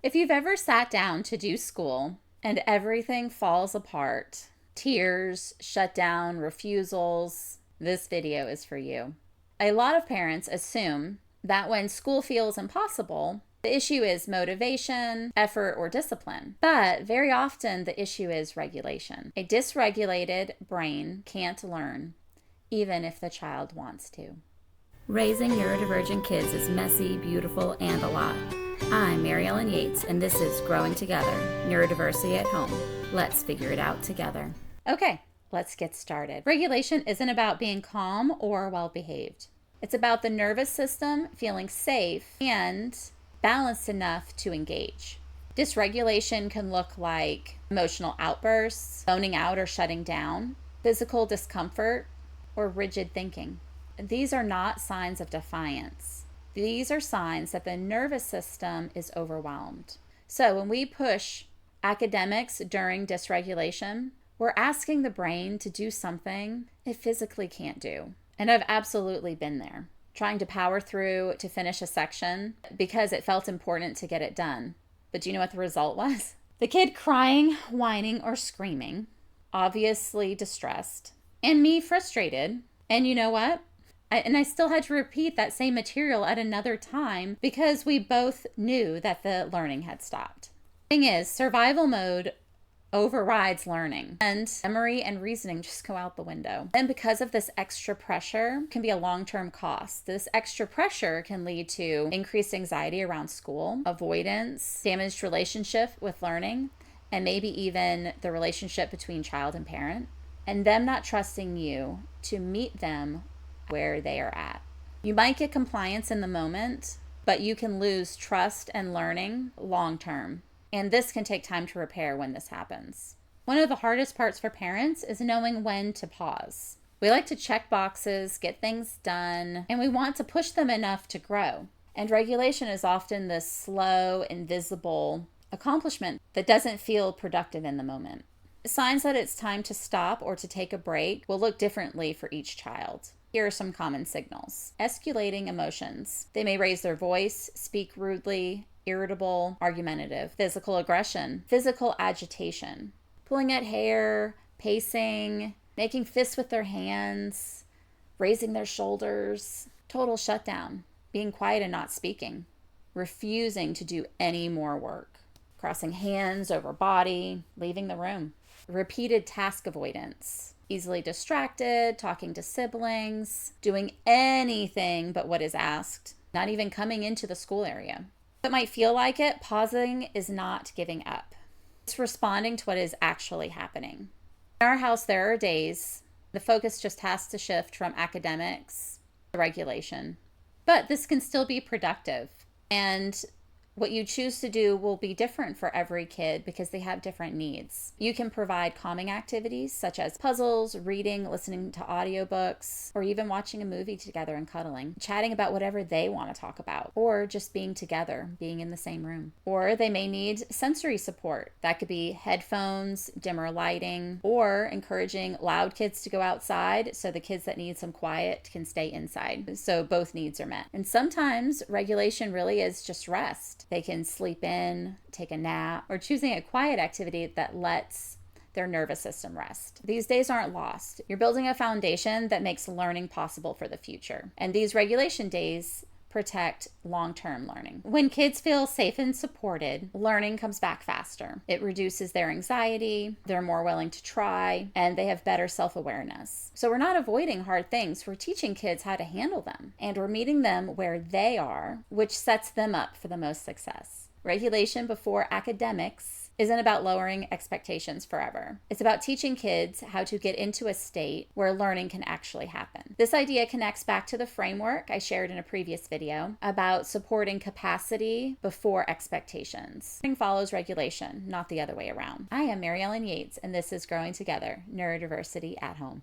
If you've ever sat down to do school and everything falls apart, tears, shutdown, refusals, this video is for you. A lot of parents assume that when school feels impossible, the issue is motivation, effort, or discipline. But very often the issue is regulation. A dysregulated brain can't learn, even if the child wants to. Raising neurodivergent kids is messy, beautiful, and a lot. I'm Mary Ellen Yates, and this is Growing Together, Neurodiversity at Home. Let's figure it out together. Okay, let's get started. Regulation isn't about being calm or well-behaved. It's about the nervous system feeling safe and balanced enough to engage. Dysregulation can look like emotional outbursts, zoning out or shutting down, physical discomfort, or rigid thinking. These are not signs of defiance. These are signs that the nervous system is overwhelmed. So when we push academics during dysregulation, we're asking the brain to do something it physically can't do. And I've absolutely been there, trying to power through to finish a section because it felt important to get it done. But do you know what the result was? The kid crying, whining, or screaming, obviously distressed, and me frustrated. And you know what? I still had to repeat that same material at another time because we both knew that the learning had stopped. The thing is, survival mode overrides learning, and memory and reasoning just go out the window. And because of this extra pressure, can be a long-term cost. This extra pressure can lead to increased anxiety around school, avoidance, damaged relationship with learning, and maybe even the relationship between child and parent, and them not trusting you to meet them where they are at. You might get compliance in the moment, but you can lose trust and learning long term. And this can take time to repair when this happens. One of the hardest parts for parents is knowing when to pause. We like to check boxes, get things done, and we want to push them enough to grow. And regulation is often this slow, invisible accomplishment that doesn't feel productive in the moment. Signs that it's time to stop or to take a break will look differently for each child. Here are some common signals. Escalating emotions. They may raise their voice, speak rudely, irritable, argumentative. Physical aggression. Physical agitation. Pulling at hair, pacing, making fists with their hands, raising their shoulders. Total shutdown. Being quiet and not speaking. Refusing to do any more work. Crossing hands over body, leaving the room. Repeated task avoidance. Easily distracted, talking to siblings, doing anything but what is asked, not even coming into the school area. It might feel like it, pausing is not giving up. It's responding to what is actually happening. In our house, there are days the focus just has to shift from academics to regulation. But this can still be productive. And what you choose to do will be different for every kid because they have different needs. You can provide calming activities such as puzzles, reading, listening to audiobooks, or even watching a movie together and cuddling, chatting about whatever they want to talk about, or just being together, being in the same room. Or they may need sensory support. That could be headphones, dimmer lighting, or encouraging loud kids to go outside so the kids that need some quiet can stay inside. So both needs are met. And sometimes regulation really is just rest. They can sleep in, take a nap, or choosing a quiet activity that lets their nervous system rest. These days aren't lost. You're building a foundation that makes learning possible for the future. And these regulation days protect long-term learning. When kids feel safe and supported, learning comes back faster. It reduces their anxiety, they're more willing to try, and they have better self-awareness. So we're not avoiding hard things, we're teaching kids how to handle them, and we're meeting them where they are, which sets them up for the most success. Regulation before academics isn't about lowering expectations forever. It's about teaching kids how to get into a state where learning can actually happen. This idea connects back to the framework I shared in a previous video about supporting capacity before expectations. Learning follows regulation, not the other way around. I am Mary Ellen Yates, and this is Growing Together, Neurodiversity at Home.